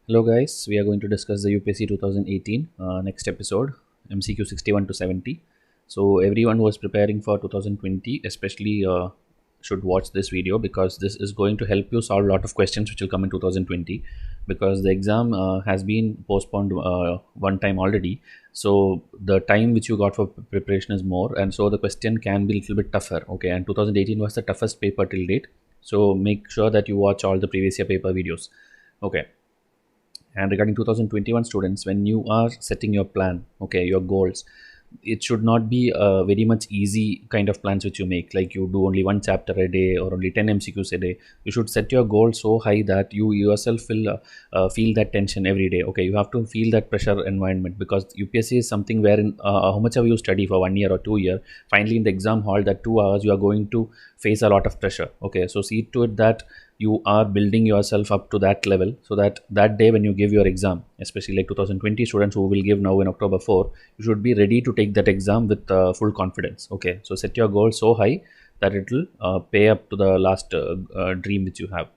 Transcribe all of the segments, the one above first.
Hello guys, we are going to discuss the UPSC 2018 next episode, MCQ 61 to 70. So everyone who is preparing for 2020 especially should watch this video because this is going to help you solve a lot of questions which will come in 2020 because the exam has been postponed one time already. So the time which you got for preparation is more, and so the question can be a little bit tougher. Okay, and 2018 was the toughest paper till date. So make sure that you watch all the previous year paper videos. Okay, and regarding 2021 students, when you are setting your plan, okay, your goals, it should not be a very much easy kind of plans which you make, like you do only one chapter a day or only 10 MCQs a day. You should set your goal so high that you yourself will feel that tension every day. Okay, you have to feel that pressure environment because UPSC is something wherein how much ever you study for 1 year or 2 year, finally in the exam hall, that 2 hours you are going to face a lot of pressure. Okay, so see to it that you are building yourself up to that level so that that day when you give your exam, especially like 2020 students who will give now in October 4, you should be ready to take that exam with full confidence. Okay, so set your goal so high that it will pay up to the last dream which you have.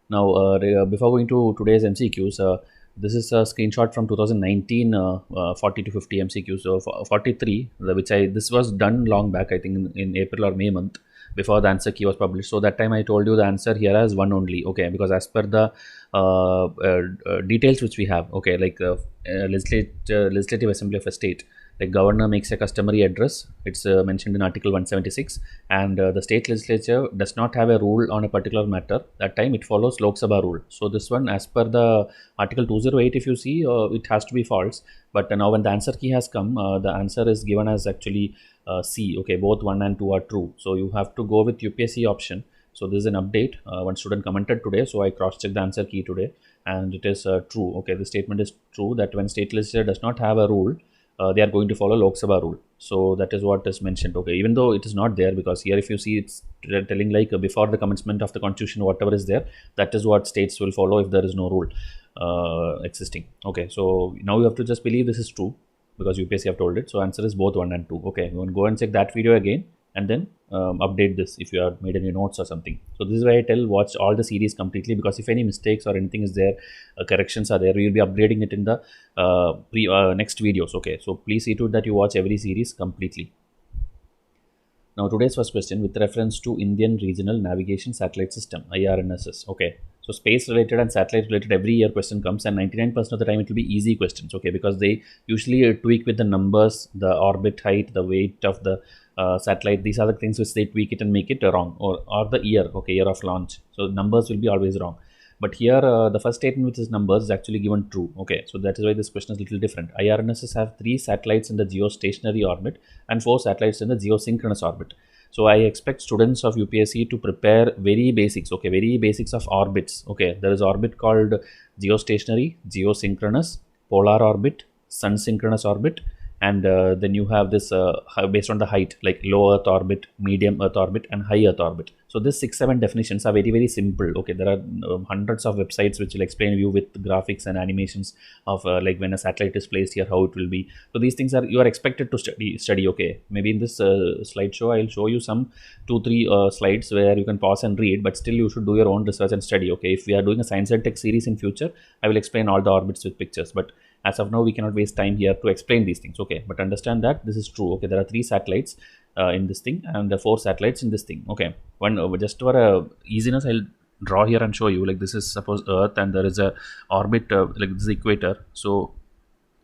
Now before going to today's MCQs, this is a screenshot from 2019 40 to 50 MCQs. So 43, which this was done long back, I think in April or May month, before the answer key was published. So that time I told you the answer here as one only. Okay, because as per the details which we have, okay, like legislative assembly of a state, like governor makes a customary address. It's mentioned in article 176, and the state legislature does not have a rule on a particular matter. That time it follows Lok Sabha rule. So this one, as per the article 208, if you see, it has to be false. But now when the answer key has come, the answer is given as actually C. Okay, both 1 and 2 are true. So you have to go with UPSC option. So this is an update. One student commented today, so I cross-checked the answer key today, and it is true. Okay, the statement is true that when state legislature does not have a rule, they are going to follow Lok Sabha rule. So that is what is mentioned. Okay, even though it is not there, because here if you see, it's telling like before the commencement of the constitution, whatever is there, that is what states will follow if there is no rule existing. Okay, so now you have to just believe this is true because UPSC have told it. So answer is both 1 and 2. Okay, you can go and check that video again and then update this if you have made any notes or something. So this is why I tell watch all the series completely, because if any mistakes or anything is there, corrections are there, we will be upgrading it in the next videos. Okay, so please see to it that you watch every series completely. Now today's first question with reference to Indian Regional Navigation Satellite System, IRNSS. Okay, so space related and satellite related every year question comes, and 99% of the time it will be easy questions. Okay, because they usually tweak with the numbers, the orbit height, the weight of the satellite. These are the things which they tweak it and make it wrong, or the year. Okay, year of launch. So numbers will be always wrong. But here the first statement with its numbers is actually given true. Okay, so that is why this question is a little different. IRNSS have 3 satellites in the geostationary orbit and 4 satellites in the geosynchronous orbit. So I expect students of UPSC to prepare very basics. Okay, very basics of orbits. Okay, there is orbit called geostationary, geosynchronous, polar orbit, sun synchronous orbit, and then you have this based on the height, like low Earth orbit, medium Earth orbit, and high Earth orbit. So this 6-7 definitions are very simple. Okay, there are hundreds of websites which will explain you with graphics and animations of like when a satellite is placed here, how it will be. So these things are you are expected to study. Okay, maybe in this slideshow I'll show you some 2-3 slides where you can pause and read, but still you should do your own research and study. Okay, if we are doing a science and tech series in future, I will explain all the orbits with pictures, but as of now we cannot waste time here to explain these things. Okay, but understand that this is true. Okay, there are 3 satellites in this thing and 4 satellites in this thing. Okay, one just for easiness I'll draw here and show you, like this is suppose Earth and there is a orbit like this is equator. So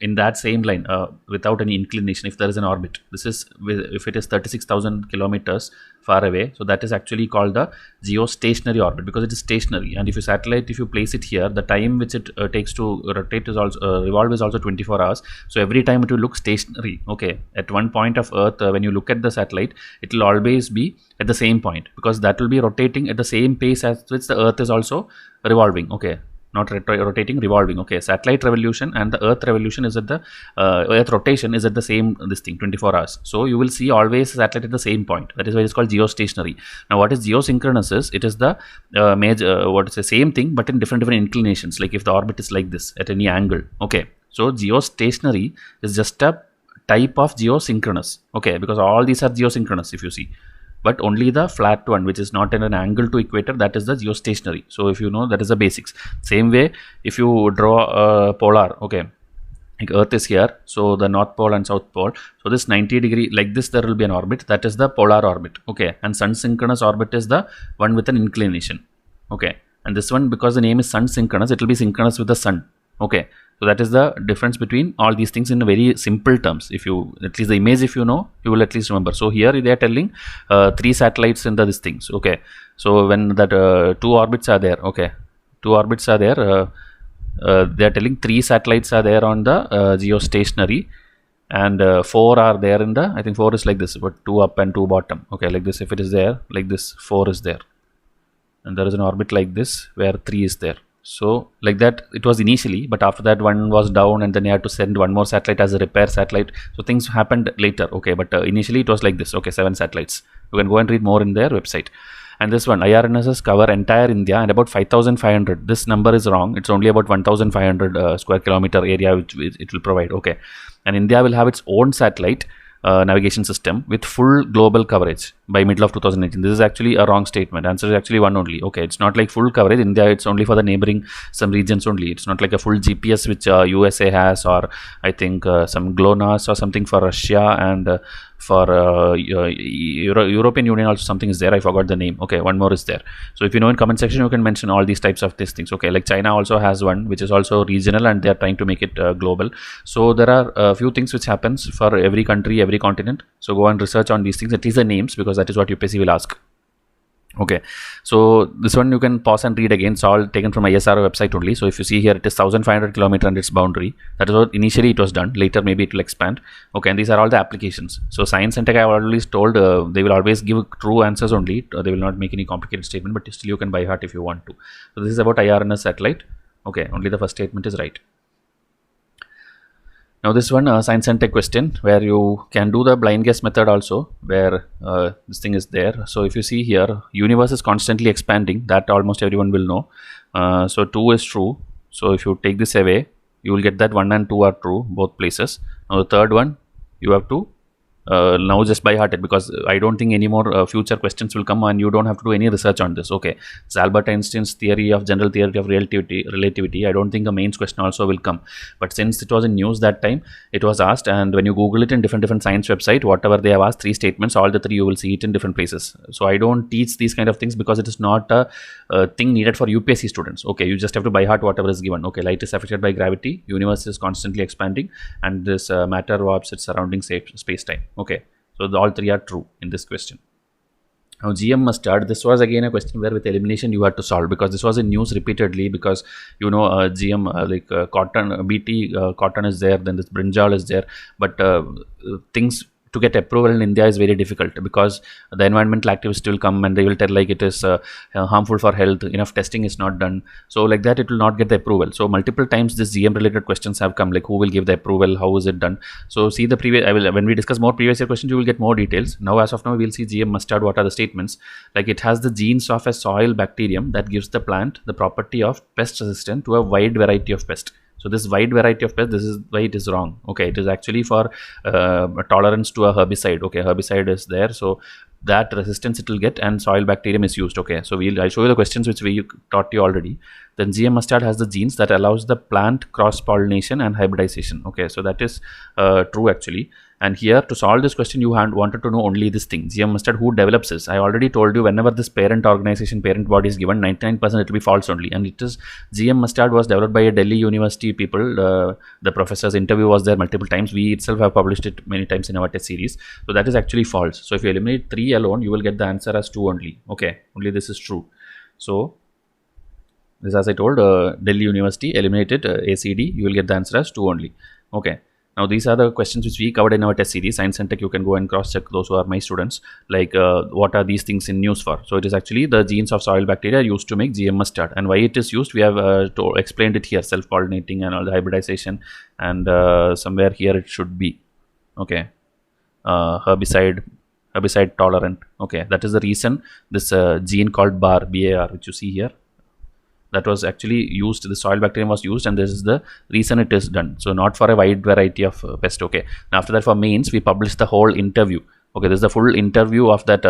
in that same line without any inclination, if there is an orbit, this is if it is 36,000 kilometers far away, so that is actually called the geostationary orbit because it is stationary. And if you satellite, if you place it here, the time which it takes to rotate is also revolve is also 24 hours. So every time it will look stationary. Okay, at one point of Earth, when you look at the satellite, it will always be at the same point because that will be rotating at the same pace as which the Earth is also revolving. Okay, not rotating, revolving. Okay, satellite revolution and the Earth revolution is at the Earth rotation is at the same this thing 24 hours. So you will see always satellite at the same point. That is why it's called geostationary. Now what is geosynchronous is it is the major what is the same thing but in different inclinations. Like if the orbit is like this at any angle. Okay, so geostationary is just a type of geosynchronous. Okay, because all these are geosynchronous if you see. but only the flat one which is not in an angle to equator, that is the geostationary. So if you know, that is the basics. Same way, if you draw a polar, okay, like Earth is here, so the North Pole and South Pole, so this 90 degree like this, there will be an orbit, that is the polar orbit, okay, and sun synchronous orbit is the one with an inclination, okay, and this one, because the name is sun synchronous, it will be synchronous with the sun, okay. So that is the difference between all these things in very simple terms. If you, at least the image, if you know, you will at least remember. So here they are telling 3 satellites in the these things, okay. So when that 2 orbits are there, okay, 2 orbits are there, they are telling 3 satellites are there on the geostationary, and 4 are there in the, I think 4 is like this, but 2 up and 2 bottom, okay, like this. If it is there like this, 4 is there, and there is an orbit like this where 3 is there. So like that it was initially, but after that one was down, and then you had to send one more satellite as a repair satellite. So things happened later, okay, but initially it was like this, okay, 7 satellites. You can go and read more in their website. And this one, IRNSS cover entire India and about 5,500. This number is wrong. It's only about 1,500 square kilometer area which it will provide, okay. And India will have its own satellite navigation system with full global coverage by middle of 2018. This is actually a wrong statement. Answer is actually one only, okay. It's not like full coverage. India, it's only for the neighboring some regions only. It's not like a full GPS which USA has, or I think some GLONASS or something for Russia, and for European Union also something is there. I forgot the name, okay. One more is there. So if you know, in comment section you can mention all these types of these things, okay. Like China also has one which is also regional, and they are trying to make it global. So there are a few things which happens for every country, every continent. So go and research on these things, at least the names, because that is what UPSC will ask, okay. So this one you can pause and read again. It's all taken from ISRO website only. So if you see here, it is 1,500 kilometer and its boundary. That is what initially it was done. Later maybe it will expand, okay. And these are all the applications. So science and tech, I have already told, they will always give true answers only. They will not make any complicated statement, but still you can by heart if you want to. So this is about IRNS satellite, okay. Only the first statement is right. Now this one, science and tech question, where you can do the blind guess method also, where this thing is there. So if you see here, universe is constantly expanding, that almost everyone will know. So 2 is true. So if you take this away, you will get that 1 and 2 are true, both places. Now the third one, you have to now just by heart it, because I don't think any more future questions will come, and you don't have to do any research on this, okay. It's Albert Einstein's theory of general theory of relativity. I don't think a mains question also will come, but since it was in news that time, it was asked, and when you Google it in different science website, whatever they have asked, 3 statements, all the 3 you will see it in different places. So I don't teach these kind of things because it is not a thing needed for UPSC students, okay. You just have to by heart whatever is given, okay. Light is affected by gravity, universe is constantly expanding, and this matter warps its surrounding space-time, okay. So all 3 are true in this question. Now GM mustard, this was again a question where with elimination you had to solve, because this was in news repeatedly, because you know GM cotton, BT cotton is there, then this brinjal is there, but things to get approval in India is very difficult, because the environmental activists will come and they will tell like it is harmful for health, enough testing is not done, so like that it will not get the approval. So multiple times this GM related questions have come, like who will give the approval, how is it done. So see the previous, when we discuss more previous year questions, you will get more details. Now as of now we will see GM mustard, what are the statements. Like it has the genes of a soil bacterium that gives the plant the property of pest resistant to a wide variety of pests. So this wide variety of pests, this is why it is wrong, okay. It is actually for tolerance to a herbicide, okay. Herbicide is there, so that resistance it will get, and soil bacterium is used, okay. So I'll show you the questions which we taught you already. Then GM mustard has the genes that allows the plant cross pollination and hybridization, okay. So that is true actually. And here to solve this question, you wanted to know only this thing, GM mustard, who develops this. I already told you, whenever this parent organization, parent body is given, 99% it will be false only. And it is GM mustard was developed by a Delhi University people. The professor's interview was there multiple times. We itself have published it many times in our test series. So that is actually false. So if you eliminate 3 alone, you will get the answer as 2 only, okay. Only this is true. So this, as I told, Delhi University, eliminated ACD, you will get the answer as 2 only, okay. Now these are the questions which we covered in our test series, Science and Tech. You can go and cross check those who are my students, like what are these things in news for. So it is actually the genes of soil bacteria used to make GM mustard, and why it is used we have explained it here, self-pollinating and all the hybridization, and somewhere here it should be, okay, herbicide tolerant, okay. That is the reason this gene called BAR, which you see here, that was actually used, the soil bacterium was used, and this is the reason it is done. So not for a wide variety of pest, okay. And after that for mains, we published the whole interview, Okay, this is the full interview of that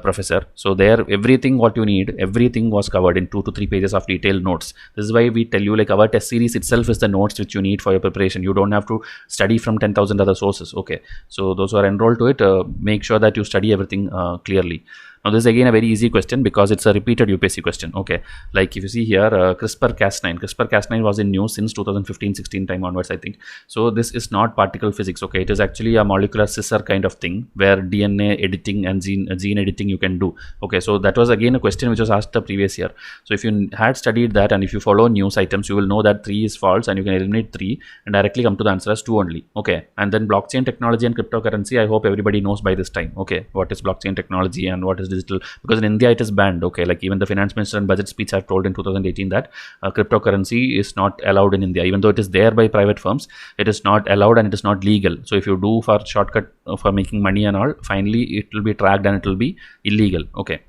professor. So there, everything what you need, everything was covered in 2 to 3 pages of detailed notes. This is why we tell you, like, our test series itself is the notes which you need for your preparation. You don't have to study from 10,000 other sources. Okay, so those who are enrolled to it, make sure that you study everything clearly. Now this is again a very easy question because it's a repeated UPSC question. Okay, like if you see here, CRISPR-Cas9. CRISPR-Cas9 was in news since 2015-16 time onwards, I think. So this is not particle physics. Okay, it is actually a molecular scissor kind of thing where DNA editing and gene editing you can do. Okay, so that was again a question which was asked the previous year. So if you had studied that and if you follow news items, you will know that 3 is false and you can eliminate 3 and directly come to the answer as 2 only. Okay, and then blockchain technology and cryptocurrency, I hope everybody knows by this time. Okay, what is blockchain technology and what is digital, because in India it is banned. Okay, like even the finance minister in budget speech have told in 2018 that cryptocurrency is not allowed in India. Even though it is there by private firms, it is not allowed and it is not legal. So if you do for shortcut for making money and all, finally it will be tracked and it will be illegal. Okay,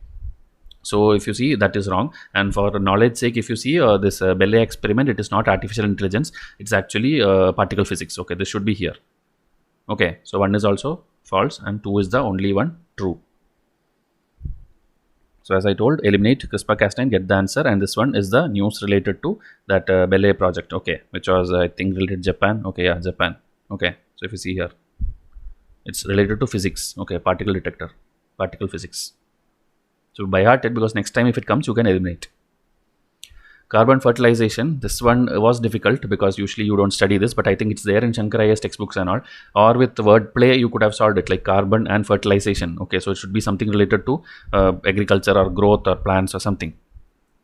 so if you see, that is wrong. And for knowledge sake, if you see this Belle experiment, it is not artificial intelligence, it's actually particle physics. Okay, this should be here. Okay, so 1 is also false and 2 is the only one true. So as I told, eliminate CRISPR-Cas9, get the answer, and this one is the news related to that Belle project. Okay, which was I think related to Japan. Okay, yeah, Japan. Okay, so if you see here, it's related to physics. Okay, particle detector, particle physics. So by heart it, because next time if it comes you can eliminate. Carbon fertilization, this one was difficult because usually you don't study this, but I think it's there in Shankar IAS textbooks and all, or with wordplay you could have solved it, like carbon and fertilization. Okay, so it should be something related to agriculture or growth or plants or something.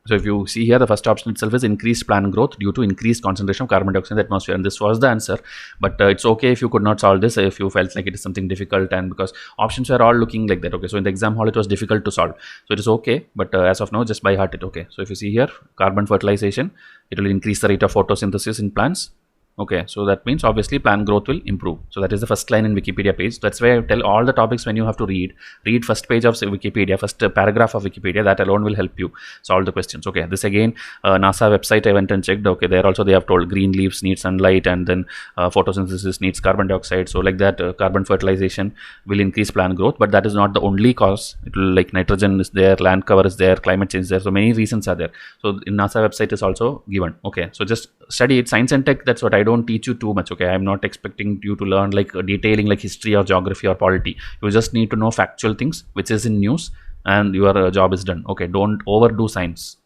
So if you see here, the first option itself is increased plant growth due to increased concentration of carbon dioxide in the atmosphere, and this was the answer. But it's okay if you could not solve this, if you felt like it is something difficult, and because options were all looking like that. Okay, so in the exam hall it was difficult to solve, so it is okay, but as of now just by heart it. Okay, so if you see here, carbon fertilization, it will increase the rate of photosynthesis in plants. Okay, so that means obviously plant growth will improve. So that is the first line in Wikipedia page. That's why I tell all the topics when you have to read first page of Wikipedia, first paragraph of Wikipedia. That alone will help you solve the questions. Okay, this again NASA website I went and checked. Okay, there also they have told green leaves need sunlight, and then photosynthesis needs carbon dioxide. So like that, carbon fertilization will increase plant growth, but that is not the only cause. It will, like, nitrogen is there, land cover is there, climate change is there. So many reasons are there. So in NASA website is also given. Okay, so just study it. Science and tech, that's what I don't teach you too much. Okay, I'm not expecting you to learn like detailing like history or geography or polity. You just need to know factual things which is in news, and your job is done. Okay, don't overdo science.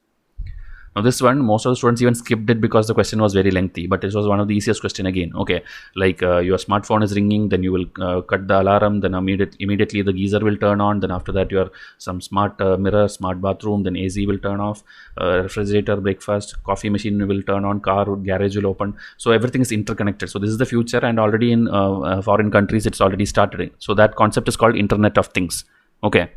Now this one, most of the students even skipped it because the question was very lengthy, but this was one of the easiest question again. Okay, like your smartphone is ringing, then you will cut the alarm, then immediately the geyser will turn on, then after that your some smart mirror, smart bathroom, then AC will turn off, refrigerator, breakfast, coffee machine will turn on, car garage will open. So everything is interconnected. So this is the future, and already in foreign countries it's already started. So that concept is called Internet of Things. Okay,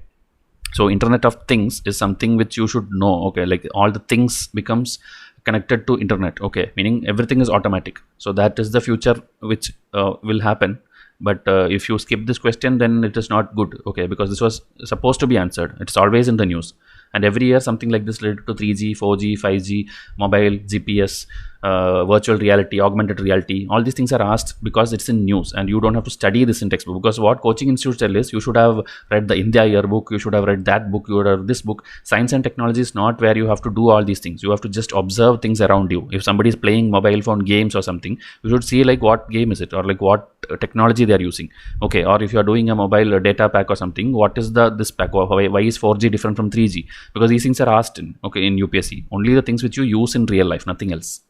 so Internet of Things is something which you should know. Okay, like all the things becomes connected to internet. Okay, meaning everything is automatic. So that is the future which will happen. But if you skip this question, then it is not good. Okay, because this was supposed to be answered. It's always in the news, and every year something like this related to 3G, 4G, 5G, mobile, GPS, virtual reality, augmented reality, all these things are asked because it's in news, and you don't have to study this in textbook. Because what coaching institutes tell is you should have read the India yearbook, you should have read that book, you would have this book. Science and technology is not where you have to do all these things. You have to just observe things around you. If somebody is playing mobile phone games or something, you should see like what game is it, or like what technology they are using. Okay, or if you are doing a mobile data pack or something, what is this pack, why is 4G different from 3G? Because these things are asked in UPSC. Only the things which you use in real life, nothing else.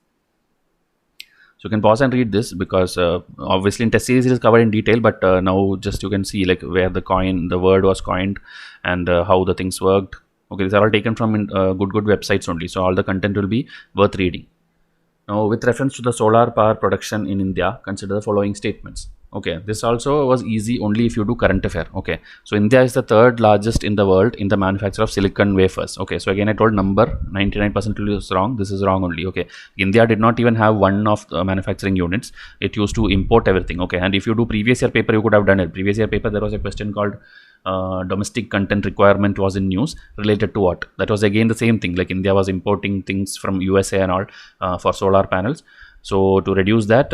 So you can pause and read this, because obviously in test series it is covered in detail, but now just you can see like where the word was coined, and how the things worked. Okay, these are all taken from good websites only, so all the content will be worth reading. Now, with reference to the solar power production in India, consider the following statements. Okay, this also was easy only if you do current affair. Okay, so India is the third largest in the world in the manufacture of silicon wafers. Okay, so again I told number 99% is wrong. This is wrong only. Okay, India did not even have one of the manufacturing units. It used to import everything. Okay, and if you do previous year paper, you could have done it. Previous year paper, there was a question called domestic content requirement was in news related to what? That was again the same thing. Like India was importing things from USA and all for solar panels. So to reduce that,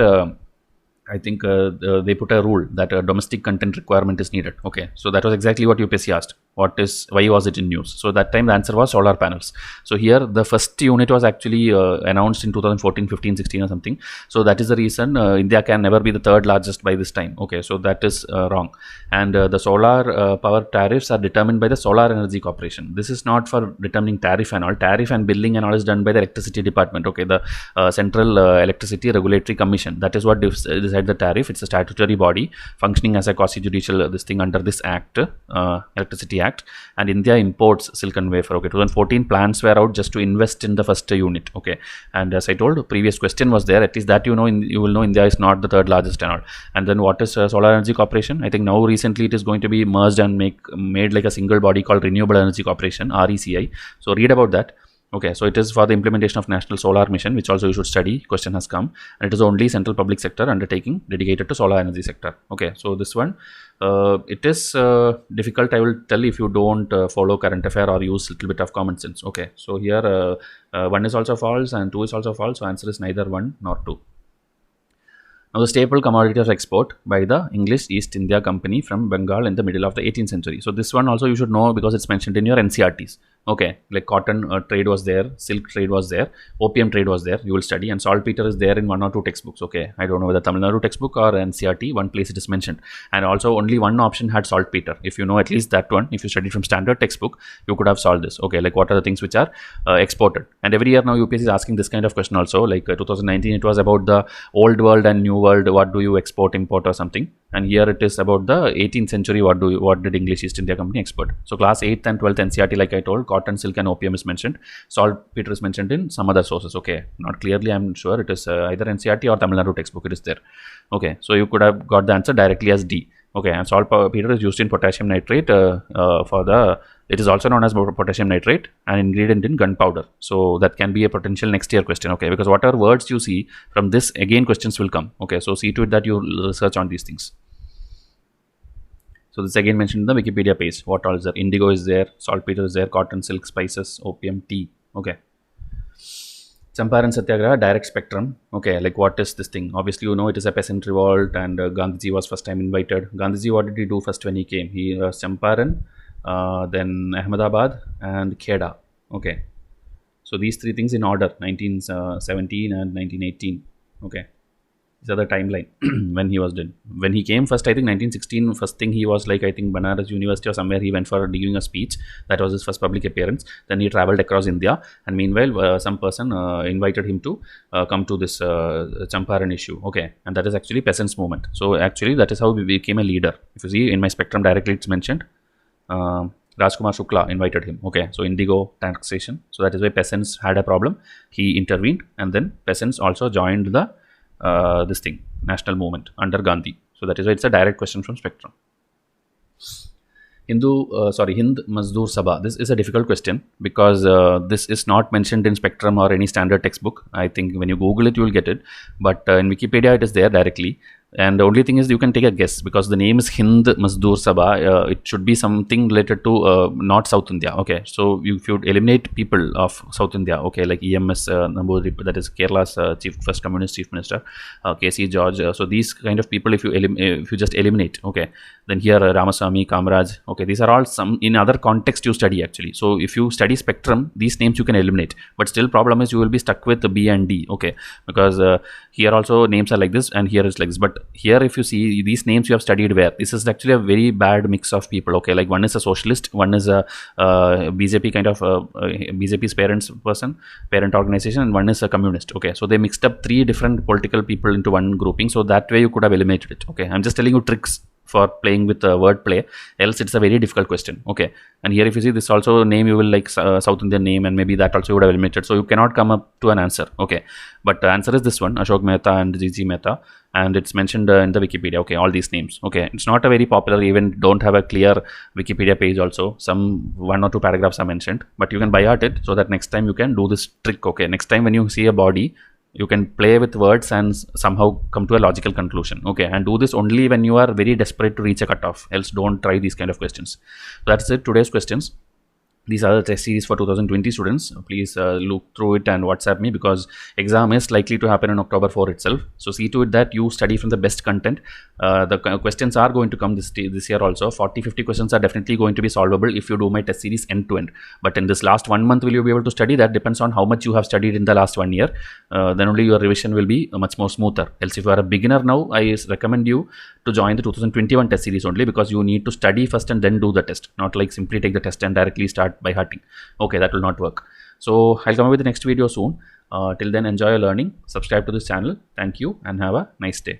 I think they put a rule that a domestic content requirement is needed. Okay, so that was exactly what UPSC asked. Why was it in news? So that time the answer was solar panels. So here the first unit was actually announced in 2014, 15, 16 or something. So that is the reason India can never be the third largest by this time. Okay, so that is wrong. And the solar power tariffs are determined by the Solar Energy Corporation. This is not for determining tariff and all. Tariff and billing and all is done by the Electricity Department. Okay, the Central Electricity Regulatory Commission. That is what decide the tariff. It's a statutory body functioning as a quasi-judicial this thing under this act, Electricity Act. And India imports silicon wafer. Okay, 2014 plans were out just to invest in the first unit. Okay, and as I told, previous question was there. At least that you will know India is not the third largest and all. And then what is Solar Energy Corporation? I think now recently it is going to be merged and made like a single body called Renewable Energy Corporation, RECI. So read about that. Okay, so it is for the implementation of National Solar Mission, which also you should study. Question has come, and it is only central public sector undertaking dedicated to solar energy sector. Okay, so this one, it is difficult. I will tell if you don't follow current affair or use little bit of common sense. Okay, so here 1 is also false and 2 is also false. So answer is neither 1 nor 2. Now, the staple commodity of export by the English East India Company from Bengal in the middle of the 18th century. So this one also you should know because it's mentioned in your NCRTs. Okay, like cotton trade was there, silk trade was there, opium trade was there. You will study, and saltpeter is there in 1 or 2 textbooks. Okay, I don't know whether Tamil Nadu textbook or NCRT. One place it is mentioned, and also only one option had saltpeter. If you know at least that one, if you studied from standard textbook, you could have solved this. Okay, like what are the things which are exported? And every year now UPSC is asking this kind of question also. Like 2019, it was about the old world and new world. What do you export, import, or something? And here it is about the 18th century. What did English East India Company export? So class 8th and 12th NCRT, like I told, cotton, silk, and opium is mentioned. Saltpeter is mentioned in some other sources. Okay, not clearly, I'm sure it is either NCRT or Tamil Nadu textbook. It is there. Okay, so you could have got the answer directly as D. Okay, and saltpeter is used in potassium nitrate it is also known as potassium nitrate, an ingredient in gunpowder. So that can be a potential next year question. Okay, because whatever words you see from this, again questions will come. Okay, so see to it that you research on these things. So this again mentioned in the Wikipedia page. What all is there? Indigo is there, saltpeter is there, cotton, silk, spices, opium, tea. Okay. Champaran Satyagraha, direct spectrum. Okay, like what is this thing? Obviously, you know it is a peasant revolt, and Gandhiji was first time invited. Gandhiji, what did he do first when he came? He was Champaran, then Ahmedabad, and Kheda. Okay, so these 3 things in order: 1917 and 1918. Okay. These are the timeline when he was done. When he came first, I think 1916, first thing he was like, I think Banaras University or somewhere he went for giving a speech. That was his first public appearance. Then he traveled across India, and meanwhile some person invited him to come to this Champaran issue. Okay, and that is actually peasants movement. So actually that is how we became a leader. If you see in my spectrum directly it's mentioned. Rajkumar Shukla invited him. Okay, so indigo taxation. So that is why peasants had a problem. He intervened, and then peasants also joined the this thing, national movement under Gandhi. So that is why it's a direct question from spectrum. Hind Mazdoor Sabha. This is a difficult question because this is not mentioned in spectrum or any standard textbook. I think when you Google it, you will get it. But in Wikipedia, it is there directly. And the only thing is you can take a guess because the name is Hind Mazdoor Sabha. It should be something related to not South India. Okay, so if you eliminate people of South India, okay, like EMS Namboodirippu, that is Kerala's first communist chief minister, KC George. So these kind of people, if you just eliminate, okay, then here Ramaswamy, Kamaraj, okay, these are all some in other context you study actually. So if you study spectrum, these names you can eliminate. But still, problem is you will be stuck with the B and D. Okay, because here also names are like this and here is like this. But here if you see these names you have studied where this is actually a very bad mix of people. Okay, like one is a socialist, one is a BJP kind of BJP's parent organization, and one is a communist. Okay, so they mixed up 3 different political people into one grouping, so that way you could have eliminated it. Okay, I'm just telling you tricks for playing with word play, else it's a very difficult question. Okay, and here if you see this also name, you will like South Indian name, and maybe that also you would have eliminated, so you cannot come up to an answer. Okay, but the answer is this one, Ashok Mehta and GG Mehta, and it's mentioned in the Wikipedia. Okay, all these names. Okay, it's not a very popular, even don't have a clear Wikipedia page also. Some 1 or 2 paragraphs are mentioned, but you can by heart it so that next time you can do this trick. Okay, next time when you see a body, you can play with words and somehow come to a logical conclusion. Okay, and do this only when you are very desperate to reach a cutoff, else don't try these kind of questions. So that's it, today's questions. these are the test series for 2020 students. Please look through it and WhatsApp me, because exam is likely to happen on October 4 itself. So see to it that you study from the best content. The questions are going to come this year also. 40-50 questions are definitely going to be solvable if you do my test series end to end. But in this last 1 month, will you be able to study? That depends on how much you have studied in the last 1 year. Then only your revision will be much more smoother. Else, if you are a beginner now, I recommend you to join the 2021 test series only, because you need to study first and then do the test, not like simply take the test and directly start by hearting. Okay, that will not work. So I'll come up with the next video soon. Till then, enjoy your learning. Subscribe to this channel. Thank you and have a nice day.